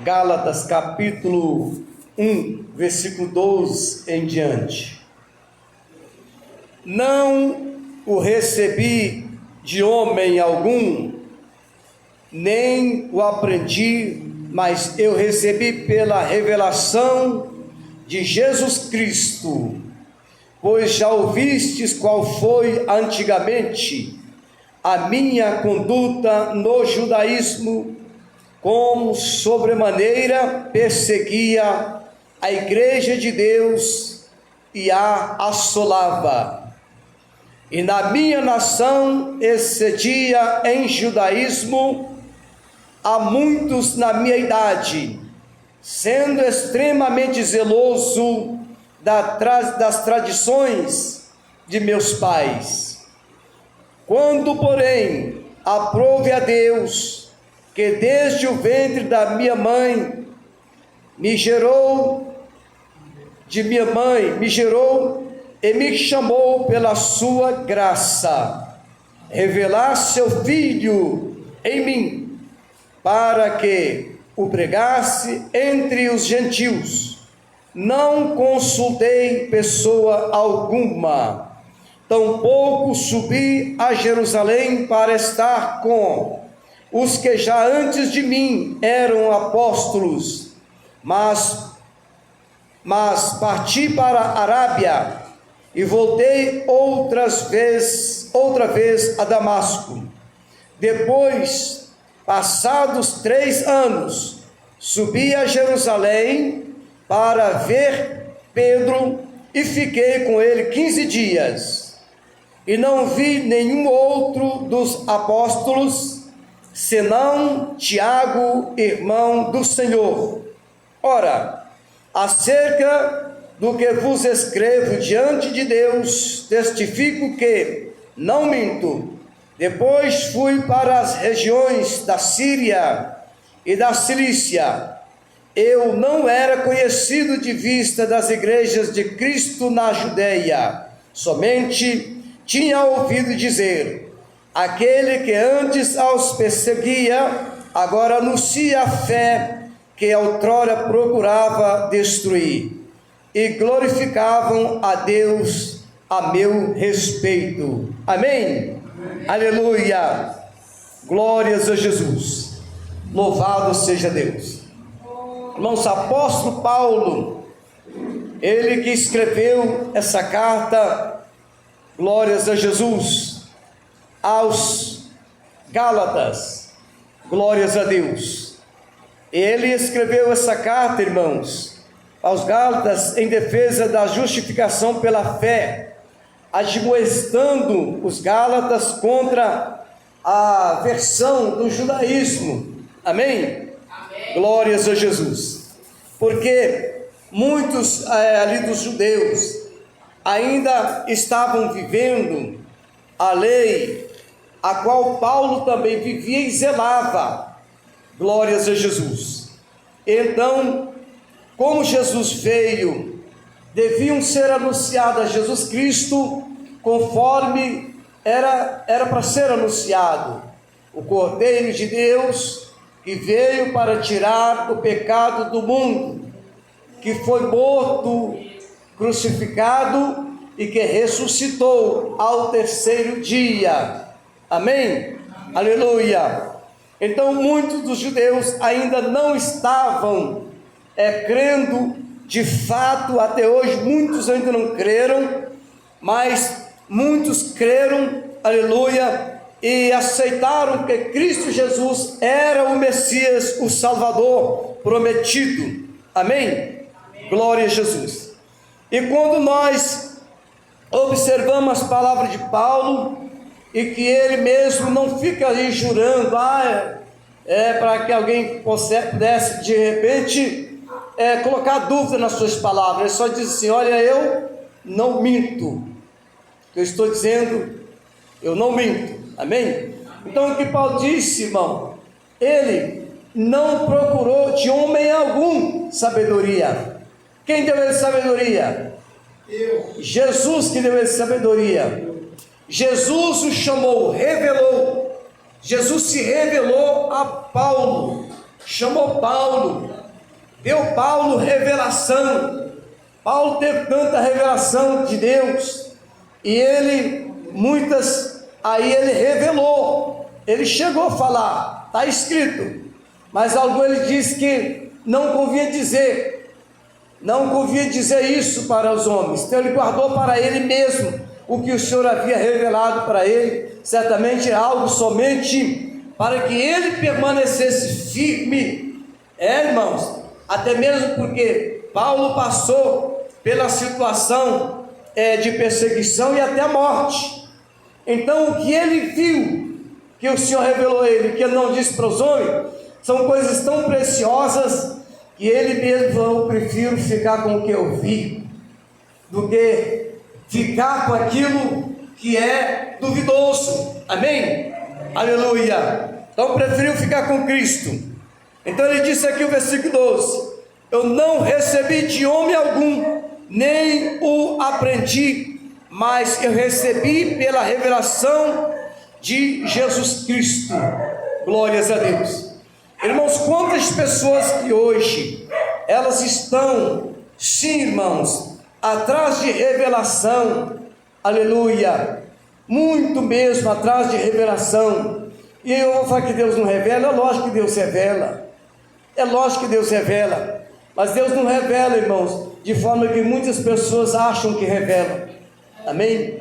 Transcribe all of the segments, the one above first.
Gálatas capítulo 1, versículo 12 em diante. Não o recebi de homem algum, nem o aprendi, mas eu recebi pela revelação de Jesus Cristo. Pois já ouvistes qual foi antigamente a minha conduta no judaísmo, como sobremaneira perseguia a igreja de Deus e a assolava. E na minha nação excedia em judaísmo a muitos na minha idade, sendo extremamente zeloso das tradições de meus pais. Quando, porém, aprove a Deus, que desde o ventre da minha mãe me gerou e me chamou pela sua graça, revelar seu Filho em mim, para que o pregasse entre os gentios. Não consultei pessoa alguma, tampouco subi a Jerusalém para estar com os que já antes de mim eram apóstolos, mas parti para a Arábia e voltei outra vez a Damasco. Depois, passados 3 anos, subi a Jerusalém para ver Pedro e fiquei com ele 15 dias. E não vi nenhum outro dos apóstolos, senão Tiago, irmão do Senhor. Ora, acerca do que vos escrevo diante de Deus, testifico que não minto. Depois fui para as regiões da Síria e da Cilícia. Eu não era conhecido de vista das igrejas de Cristo na Judeia, somente tinha ouvido dizer: aquele que antes os perseguia, agora anuncia a fé que outrora procurava destruir, e glorificavam a Deus a meu respeito. Amém? Aleluia! Glórias a Jesus! Louvado seja Deus! Irmãos, apóstolo Paulo, ele que escreveu essa carta, glórias a Jesus, aos Gálatas, glórias a Deus. Ele escreveu essa carta, irmãos, aos Gálatas em defesa da justificação pela fé, admoestando os Gálatas contra a versão do judaísmo. Amém? Amém. Glórias a Jesus. Porque muitos ali dos judeus ainda estavam vivendo a lei a qual Paulo também vivia e zelava. Glórias a Jesus. Então, como Jesus veio, deviam ser anunciadas a Jesus Cristo conforme era para ser anunciado, o Cordeiro de Deus que veio para tirar o pecado do mundo, que foi morto, crucificado e que ressuscitou ao 3º dia. Amém? Aleluia! Então muitos dos judeus ainda não estavam crendo de fato. Até hoje muitos ainda não creram, mas muitos creram, aleluia, e aceitaram que Cristo Jesus era o Messias, o Salvador prometido. Amém? Amém. Glória a Jesus. E quando nós observamos as palavras de Paulo, e que ele mesmo não fica aí jurando, para que alguém pudesse de repente colocar dúvida nas suas palavras. Ele só diz assim: olha, eu não minto. O que eu estou dizendo, eu não minto. Amém? Então o que Paulo disse, irmão, ele não procurou de homem algum sabedoria. Quem deu ele sabedoria? Jesus que deu ele sabedoria. Jesus o chamou, revelou. Jesus se revelou a Paulo chamou Paulo, deu Paulo revelação. Paulo teve tanta revelação de Deus, e ele revelou, ele chegou a falar, está escrito, mas algo ele disse que não convinha dizer isso para os homens, então ele guardou para ele mesmo o que o Senhor havia revelado para ele, certamente algo somente para que ele permanecesse firme, irmãos, até mesmo porque Paulo passou pela situação de perseguição e até a morte. Então o que ele viu, que o Senhor revelou a ele, que ele não disse para os homens, são coisas tão preciosas, que ele mesmo falou: eu prefiro ficar com o que eu vi, do que ficar com aquilo que é duvidoso. Amém? Aleluia. Então preferiu ficar com Cristo. Então ele disse aqui o versículo 12: eu não recebi de homem algum, nem o aprendi, mas eu recebi pela revelação de Jesus Cristo. Glórias a Deus. Irmãos, quantas pessoas que hoje elas estão, sim, irmãos, atrás de revelação, aleluia, muito mesmo atrás de revelação. E eu vou falar que Deus não revela, é lógico que Deus revela, mas Deus não revela, irmãos, de forma que muitas pessoas acham que revela. Amém?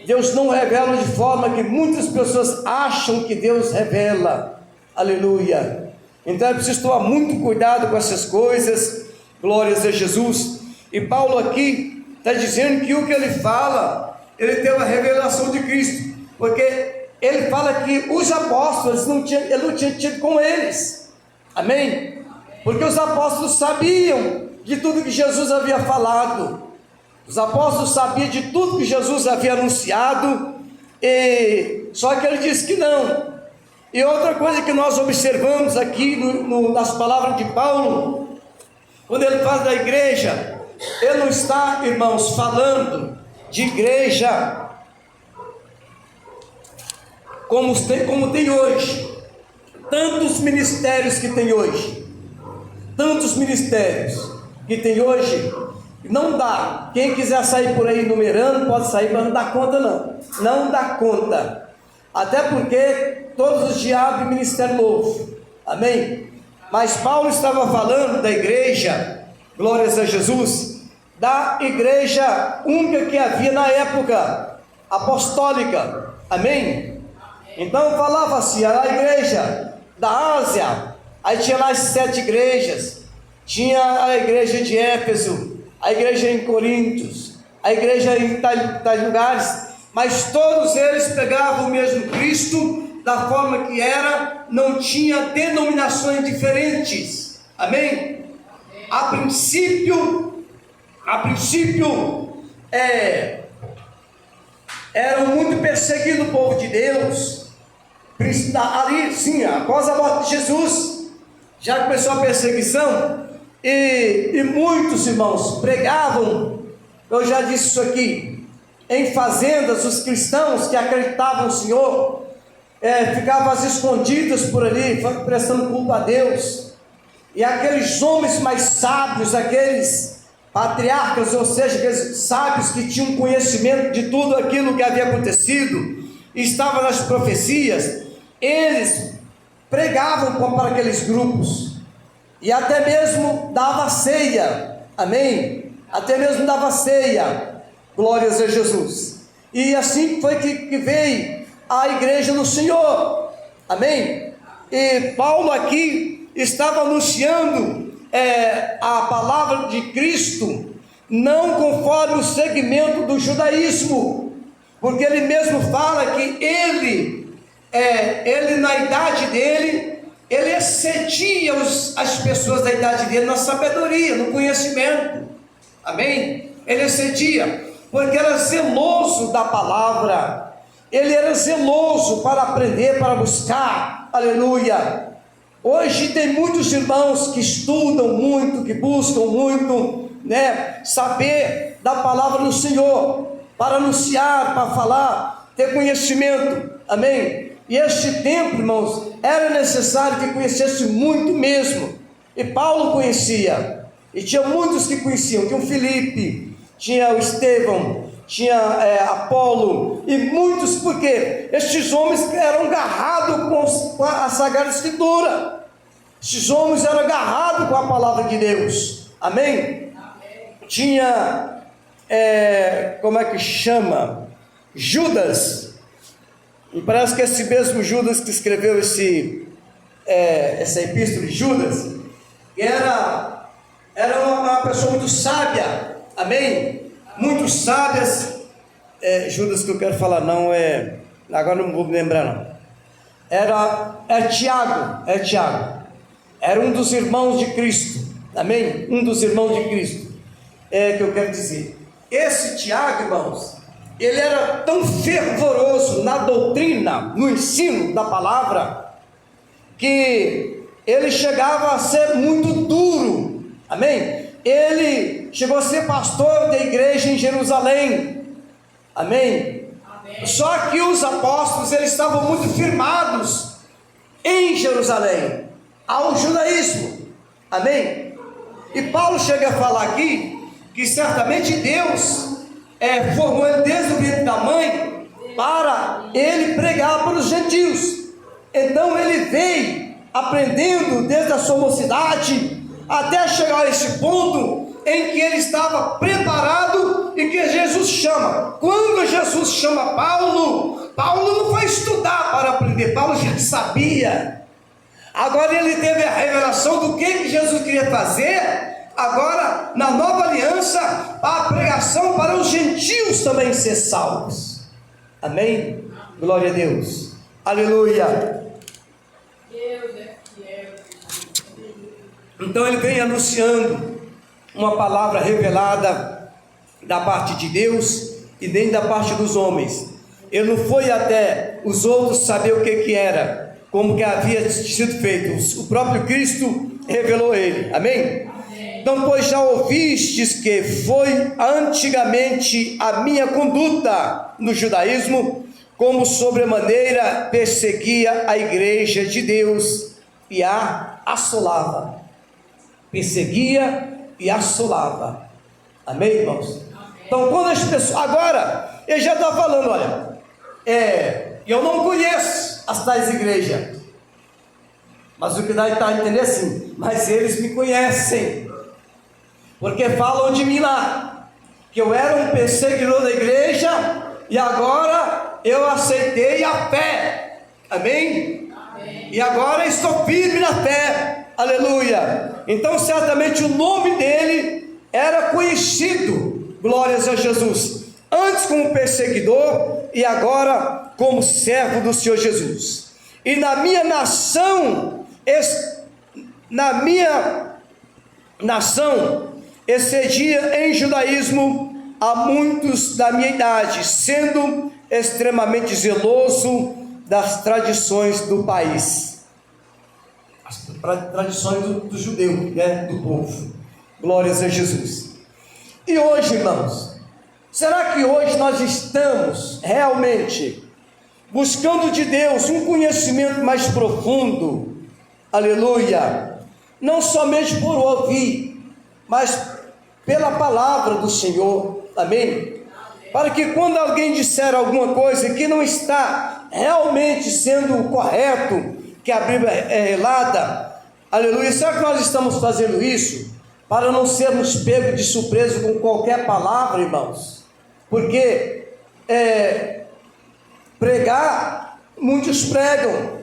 Deus não revela de forma que muitas pessoas acham que Deus revela. Aleluia. Então é preciso tomar muito cuidado com essas coisas. Glórias a Jesus. E Paulo aqui está dizendo que o que ele fala, ele tem uma revelação de Cristo, porque ele fala que os apóstolos ele não tinha tido com eles. Amém? Porque os apóstolos sabiam de tudo que Jesus havia falado. Os apóstolos sabiam de tudo que Jesus havia anunciado, só que ele disse que não. E outra coisa que nós observamos aqui nas palavras de Paulo, quando ele fala da igreja, ele não está, irmãos, falando de igreja como tem hoje. Tantos ministérios que tem hoje, não dá. Quem quiser sair por aí numerando, pode sair, mas não dá conta não dá conta, até porque todos os dias abrem ministério novo. Amém? Mas Paulo estava falando da igreja, glórias a Jesus, da igreja única que havia na época apostólica. Amém? Então falava-se a igreja da Ásia, aí tinha lá as 7 igrejas, tinha a igreja de Éfeso, a igreja em Corintos, a igreja em tais lugares, mas todos eles pegavam o mesmo Cristo, da forma que era, não tinha denominações diferentes. Amém? A princípio eram muito perseguidos o povo de Deus. Ali, sim, após a morte de Jesus, já começou a perseguição, e muitos irmãos pregavam, eu já disse isso aqui, em fazendas. Os cristãos que acreditavam no Senhor ficavam às escondidas por ali, prestando culto a Deus, e aqueles homens mais sábios, aqueles patriarcas, ou seja, aqueles sábios que tinham conhecimento de tudo aquilo que havia acontecido, estavam nas profecias, eles pregavam para aqueles grupos, e até mesmo dava ceia. Amém? Até mesmo dava ceia. Glórias a Jesus. E assim foi que veio a igreja do Senhor. Amém? E Paulo aqui estava anunciando a palavra de Cristo, não conforme o segmento do judaísmo, porque ele mesmo fala que ele na idade dele, ele excedia as pessoas da idade dele na sabedoria, no conhecimento. Amém? Ele excedia, porque era zeloso da palavra, ele era zeloso para aprender, para buscar. Aleluia. Hoje tem muitos irmãos que estudam muito, que buscam muito, saber da palavra do Senhor, para anunciar, para falar, ter conhecimento. Amém? E este tempo, irmãos, era necessário que conhecesse muito mesmo. E Paulo conhecia, e tinha muitos que conheciam. Tinha o Filipe, tinha o Estevão, tinha Apolo, e muitos, porque estes homens eram agarrados com a Sagrada Escritura. Esses homens eram agarrados com a palavra de Deus. Amém? Tinha, como é que chama? Judas. E parece que esse mesmo Judas que escreveu essa epístola de Judas, era uma pessoa muito sábia. Amém? Muito sábias. Judas que eu quero falar não agora não vou me lembrar não. É Tiago. Era um dos irmãos de Cristo. Amém? Um dos irmãos de Cristo. Que eu quero dizer. Esse Tiago, irmãos, ele era tão fervoroso na doutrina, no ensino da palavra, que ele chegava a ser muito duro. Amém? Ele chegou a ser pastor da igreja em Jerusalém. Amém? Só que os apóstolos, eles estavam muito firmados em Jerusalém, ao judaísmo. Amém? E Paulo chega a falar aqui que certamente Deus formou ele desde o ventre da mãe para ele pregar para os gentios. Então ele veio aprendendo desde a sua mocidade até chegar a esse ponto em que ele estava preparado e que Jesus chama. Quando Jesus chama Paulo não foi estudar para aprender, Paulo já sabia. Agora ele teve a revelação do que Jesus queria fazer. Agora, na nova aliança, a pregação para os gentios também ser salvos. Amém? Glória a Deus. Aleluia. Então ele vem anunciando uma palavra revelada da parte de Deus e nem da parte dos homens. Ele não foi até os outros saber o que era, como que havia sido feito. O próprio Cristo revelou ele. Amém? Então, pois já ouvistes que foi antigamente a minha conduta no judaísmo, como sobremaneira perseguia a igreja de Deus e a assolava. Perseguia e assolava. Amém, irmãos? Então, quando as pessoas... Agora, ele já está falando, olha, eu não conheço as tais igrejas, mas o que dá a entender assim, mas eles me conhecem, porque falam de mim lá, que eu era um perseguidor da igreja, e agora eu aceitei a fé. Amém? Amém. E agora estou firme na fé. Aleluia. Então certamente o nome dele era conhecido, glórias a Jesus, antes como perseguidor e agora como servo do Senhor Jesus. E na minha nação excedia em judaísmo a muitos da minha idade, sendo extremamente zeloso das tradições do país, as tradições do judeu, né, do povo. Glórias a Jesus. E hoje, irmãos, será que hoje nós estamos realmente buscando de Deus um conhecimento mais profundo? Aleluia. Não somente por ouvir, mas pela palavra do Senhor. Amém? Para que quando alguém disser alguma coisa que não está realmente sendo correto, que a Bíblia relata, aleluia, será que nós estamos fazendo isso para não sermos pegos de surpresa com qualquer palavra, irmãos? Porque pregar, muitos pregam,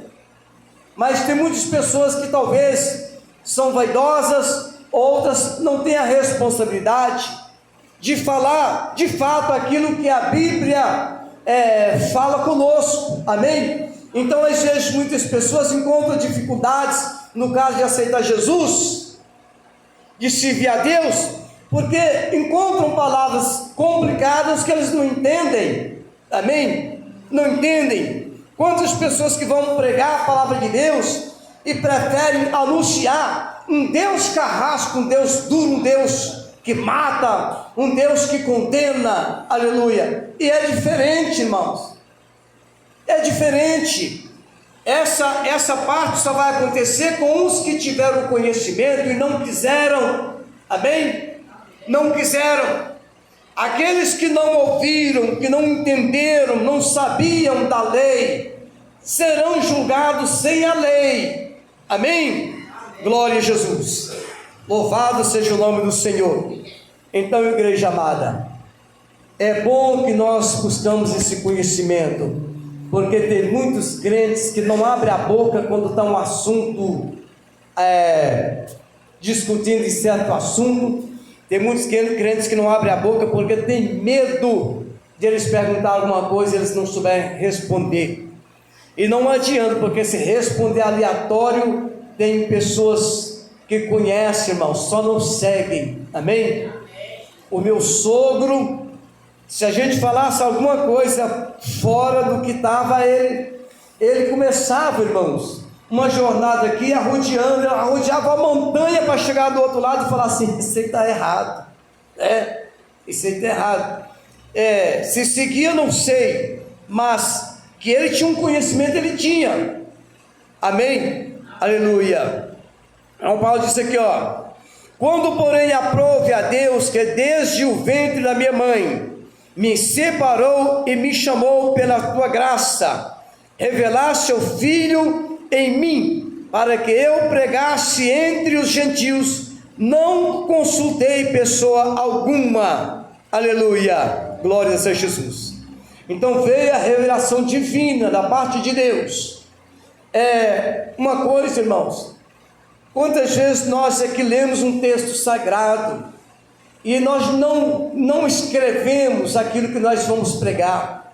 mas tem muitas pessoas que talvez são vaidosas, outras não têm a responsabilidade de falar de fato aquilo que a Bíblia fala conosco. Amém? Então às vezes muitas pessoas encontram dificuldades no caso de aceitar Jesus, de servir a Deus, porque encontram palavras complicadas que eles não entendem. Amém? Não entendem. Quantas pessoas que vão pregar a palavra de Deus e preferem anunciar um Deus carrasco, um Deus duro, um Deus que mata, um Deus que condena, aleluia. E é diferente, irmãos, é diferente. Essa parte só vai acontecer com os que tiveram conhecimento e não quiseram. Amém? Não quiseram. Aqueles que não ouviram, que não entenderam, não sabiam da lei, serão julgados sem a lei. Amém? Glória a Jesus. Louvado seja o nome do Senhor. Então, igreja amada, é bom que nós buscamos esse conhecimento, porque tem muitos crentes que não abrem a boca quando está um assunto discutindo em certo assunto. Tem muitos crentes que não abrem a boca porque tem medo de eles perguntar alguma coisa e eles não souberem responder. E não adianta, porque se responder aleatório, tem pessoas que conhecem, irmãos, só não seguem. Amém? O meu sogro, se a gente falasse alguma coisa fora do que estava, ele começava, irmãos, uma jornada aqui, arrodeava a montanha para chegar do outro lado e falar assim: isso aí está errado, isso aí está errado. Se seguia, não sei, mas que ele tinha um conhecimento, ele tinha. Amém? Aleluia. Então Paulo disse aqui, quando porém aprove a Deus, que desde o ventre da minha mãe me separou e me chamou pela tua graça, revelaste o Filho em mim, para que eu pregasse entre os gentios, não consultei pessoa alguma. Aleluia, glória a Jesus. Então veio a revelação divina da parte de Deus. Uma coisa, irmãos, quantas vezes nós é que lemos um texto sagrado e nós não escrevemos aquilo que nós vamos pregar,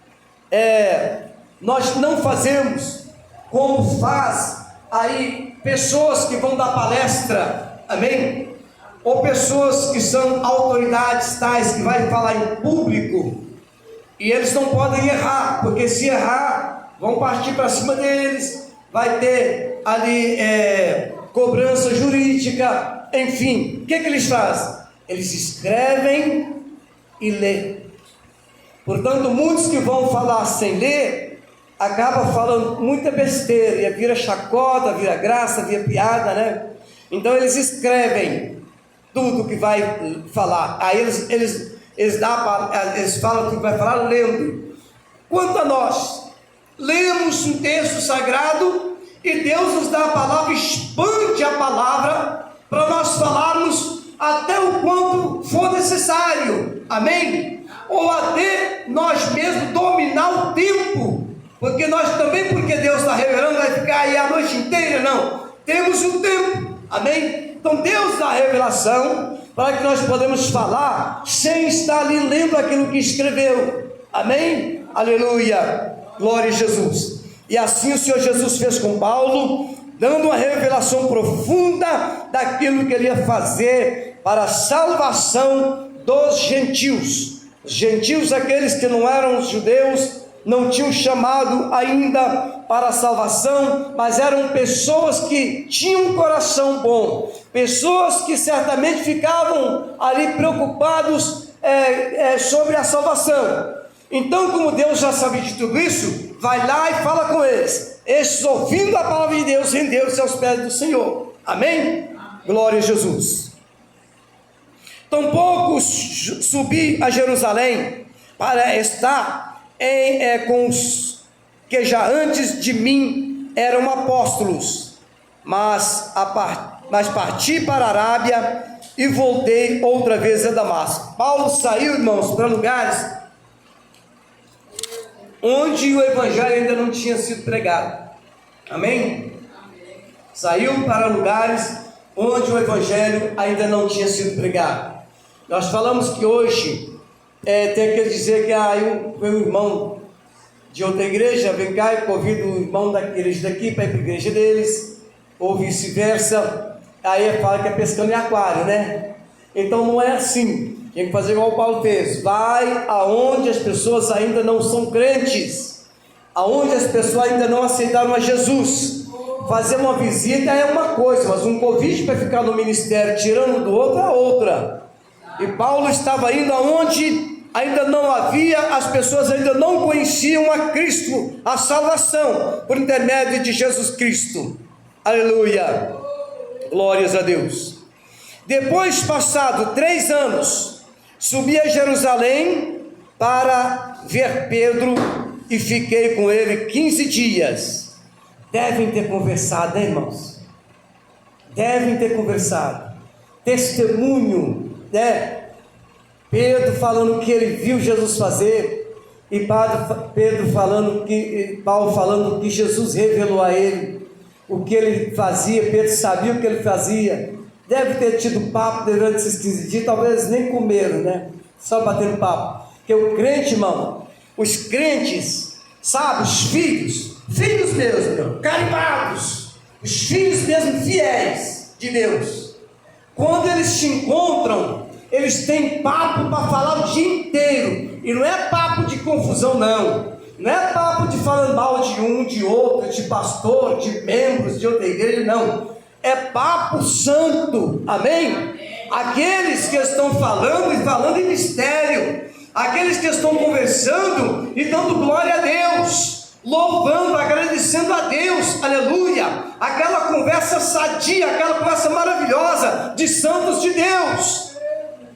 nós não fazemos como faz aí pessoas que vão dar palestra, amém? Ou pessoas que são autoridades tais que vai falar em público, e eles não podem errar, porque se errar, vão partir para cima deles, vai ter ali cobrança jurídica, enfim. O que eles fazem? Eles escrevem e lêem. Portanto, muitos que vão falar sem ler, acabam falando muita besteira, e vira chacota, vira graça, vira piada, né? Então eles escrevem tudo que vai falar, aí eles falam tudo que vai falar lendo. Quanto a nós, lemos um texto sagrado e Deus nos dá a palavra, expande a palavra para nós falarmos até o quanto for necessário, amém? Ou até nós mesmos dominar o tempo, porque Deus está revelando, vai ficar aí a noite inteira, não, temos um tempo, amém? Então Deus dá a revelação para que nós podemos falar sem estar ali lendo aquilo que escreveu, amém? Aleluia, glória a Jesus. E assim o Senhor Jesus fez com Paulo, dando uma revelação profunda daquilo que ele ia fazer para a salvação dos gentios. Os gentios, aqueles que não eram os judeus, não tinham chamado ainda para a salvação, mas eram pessoas que tinham um coração bom, pessoas que certamente ficavam ali preocupados sobre a salvação. Então, como Deus já sabia de tudo isso, vai lá e fala com eles. Estes, ouvindo a palavra de Deus, renderam-se aos pés do Senhor. Amém? Glória a Jesus. Tampouco subi a Jerusalém para estar com os que já antes de mim eram apóstolos, mas parti para a Arábia e voltei outra vez a Damasco. Paulo saiu, irmãos, para lugares onde o evangelho ainda não tinha sido pregado, amém? Saiu para lugares onde o evangelho ainda não tinha sido pregado. Nós falamos que hoje tem que dizer que foi um irmão de outra igreja, vem cá e convida o irmão da igreja daqui para ir para a igreja deles, ou vice-versa, aí fala que é pescando em aquário, né? Então não é assim. Tem que fazer igual o Paulo fez, vai aonde as pessoas ainda não são crentes, aonde as pessoas ainda não aceitaram a Jesus. Fazer uma visita é uma coisa, mas um convite para ficar no ministério tirando do outro é outra. E Paulo estava indo aonde ainda não havia, as pessoas ainda não conheciam a Cristo, a salvação, por intermédio de Jesus Cristo. Aleluia, glórias a Deus. Depois, passado 3 anos, subi a Jerusalém para ver Pedro e fiquei com ele 15 dias. Devem ter conversado, hein, irmãos? Devem ter conversado. Testemunho, né? Pedro falando o que ele viu Jesus fazer, e Pedro falando Paulo falando que Jesus revelou a ele o que ele fazia. Pedro sabia o que ele fazia. Deve ter tido papo durante esses 15 dias, talvez nem comeram, né? Só batendo papo. Porque o crente, irmão, os crentes, sabe, os filhos mesmo, carimbados, os filhos mesmo fiéis de Deus, quando eles se encontram, eles têm papo para falar o dia inteiro, e não é papo de confusão, não é papo de falando mal de um, de outro, de pastor, de membros de outra igreja, não, é papo santo, amém? Aqueles que estão falando e falando em mistério, aqueles que estão conversando e dando glória a Deus, louvando, agradecendo a Deus, aleluia, aquela conversa sadia, aquela conversa maravilhosa de santos de Deus,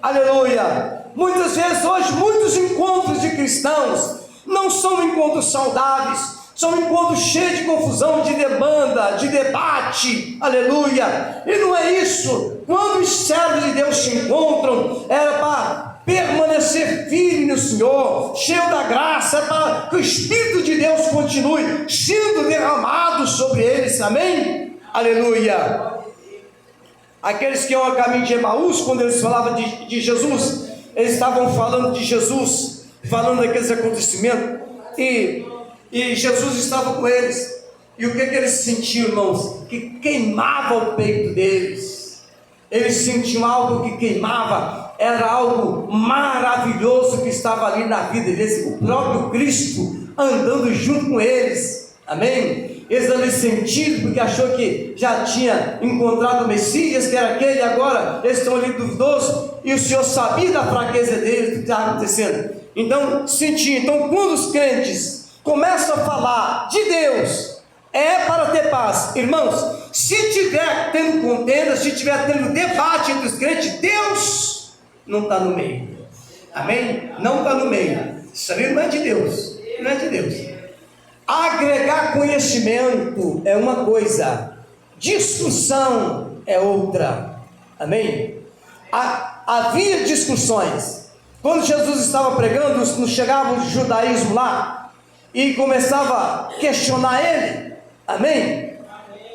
aleluia. Muitas vezes hoje, muitos encontros de cristãos não são encontros saudáveis, são encontros cheios de confusão, de demanda, de debate, aleluia, e não é isso. Quando os servos de Deus se encontram, era para permanecer firme no Senhor, cheio da graça, para que o Espírito de Deus continue sendo derramado sobre eles, amém? Aleluia. Aqueles que iam ao caminho de Emaús, quando eles falavam de Jesus, eles estavam falando de Jesus, falando daqueles acontecimentos, e Jesus estava com eles, e o que eles sentiam, irmãos? Que queimava o peito deles, eles sentiam algo que queimava, era algo maravilhoso que estava ali na vida deles, o próprio Cristo andando junto com eles, amém? Eles ali sentido, porque achou que já tinha encontrado o Messias, que era aquele, agora eles estão ali duvidosos, e o Senhor sabia da fraqueza deles, do que estava acontecendo, então sentiam. Então quando os crentes começam a falar de Deus, é para ter paz, irmãos. Se tiver tendo contenda, se tiver tendo debate entre os crentes, Deus não está no meio, amém? Não está no meio, isso ali não é de Deus, não é de Deus. Agregar conhecimento é uma coisa, discussão é outra, amém? Havia discussões, quando Jesus estava pregando, não chegava o judaísmo lá, e começava a questionar ele, amém?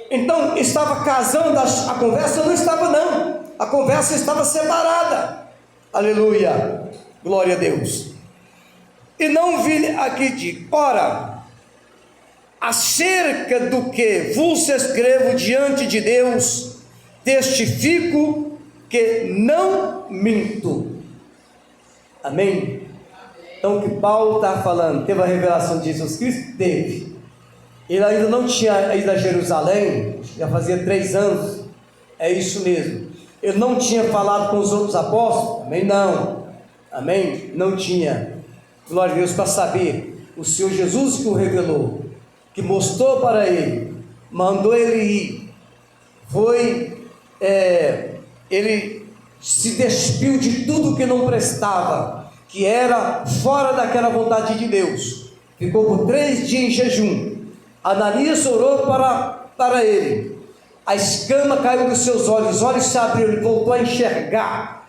Então estava casando, a conversa não estava não, a conversa estava separada, aleluia, glória a Deus. E não vi aqui de, ora, acerca do que vos escrevo diante de Deus, testifico que não minto, amém? Então o que Paulo está falando, teve a revelação de Jesus Cristo? Teve. Ele ainda não tinha ido a Jerusalém, já fazia 3 anos, é isso mesmo. Ele não tinha falado com os outros apóstolos? Amém? Não, amém? Não tinha, glória a Deus, para saber, o Senhor Jesus que o revelou, que mostrou para ele, mandou ele ir, ele se despiu de tudo que não prestava, que era fora daquela vontade de Deus, ficou por 3 dias em jejum. Ananias orou para ele, a escama caiu dos seus olhos, os olhos se abriram, ele voltou a enxergar,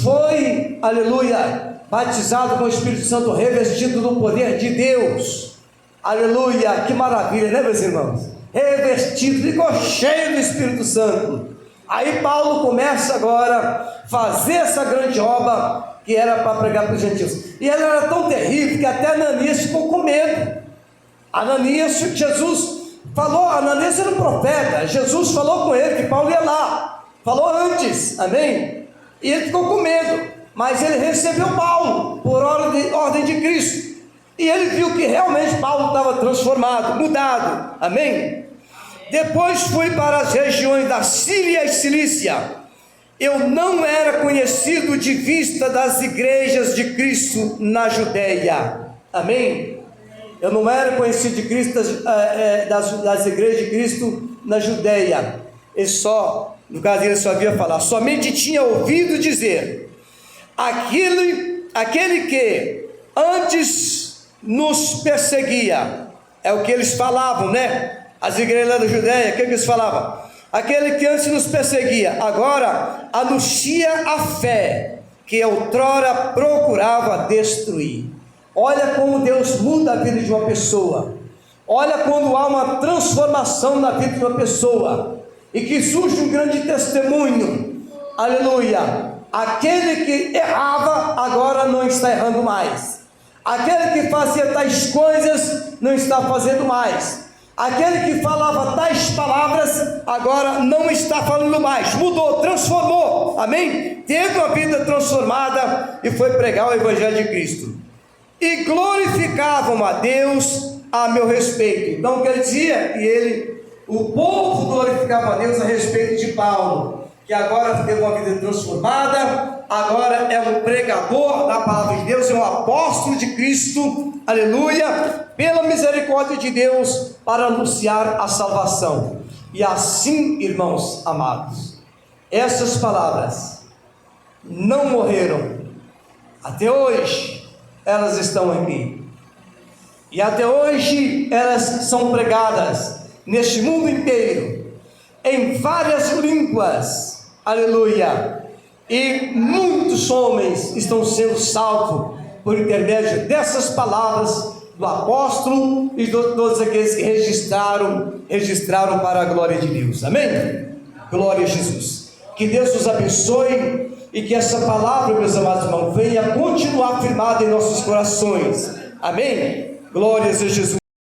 foi, aleluia, batizado com o Espírito Santo, revestido do poder de Deus, aleluia, que maravilha, né, meus irmãos? Revestido, ficou cheio do Espírito Santo. Aí Paulo começa agora a fazer essa grande obra, que era para pregar para os gentios, e ela era tão terrível, que até Ananias ficou com medo. Ananias, Jesus falou, Ananias era um profeta, Jesus falou com ele que Paulo ia lá, falou antes, amém? E ele ficou com medo, mas ele recebeu Paulo, por ordem de Cristo, e ele viu que realmente Paulo estava transformado, mudado, amém? Depois fui para as regiões da Síria e Cilícia, eu não era conhecido de vista das igrejas de Cristo na Judéia. Amém? Eu não era conhecido de Cristo das igrejas de Cristo na Judéia. Ele só, no caso dele, só havia falar. Somente tinha ouvido dizer: aquele que antes nos perseguia. É o que eles falavam, né? As igrejas da Judéia, o que eles falavam? Aquele que antes nos perseguia, agora anuncia a fé que outrora procurava destruir. Olha como Deus muda a vida de uma pessoa. Olha quando há uma transformação na vida de uma pessoa e que surge um grande testemunho. Aleluia! Aquele que errava agora não está errando mais. Aquele que fazia tais coisas não está fazendo mais. Aquele que falava tais palavras agora não está falando mais. Mudou, transformou. Amém? Teve uma vida transformada e foi pregar o Evangelho de Cristo. E glorificavam a Deus a meu respeito. Então, quer dizer que o povo glorificava a Deus a respeito de Paulo, que agora teve uma vida transformada, agora é um pregador da palavra de Deus, é um apóstolo de Cristo, aleluia, pela misericórdia de Deus, para anunciar a salvação. E assim, irmãos amados, essas palavras não morreram. Até hoje elas estão aqui, e até hoje elas são pregadas neste mundo inteiro, em várias línguas, aleluia, e muitos homens estão sendo salvos por intermédio dessas palavras do apóstolo e de todos aqueles que registraram para a glória de Deus. Amém? Glória a Jesus. Que Deus nos abençoe e que essa palavra, meus amados irmãos, venha continuar firmada em nossos corações. Amém? Glórias a Jesus.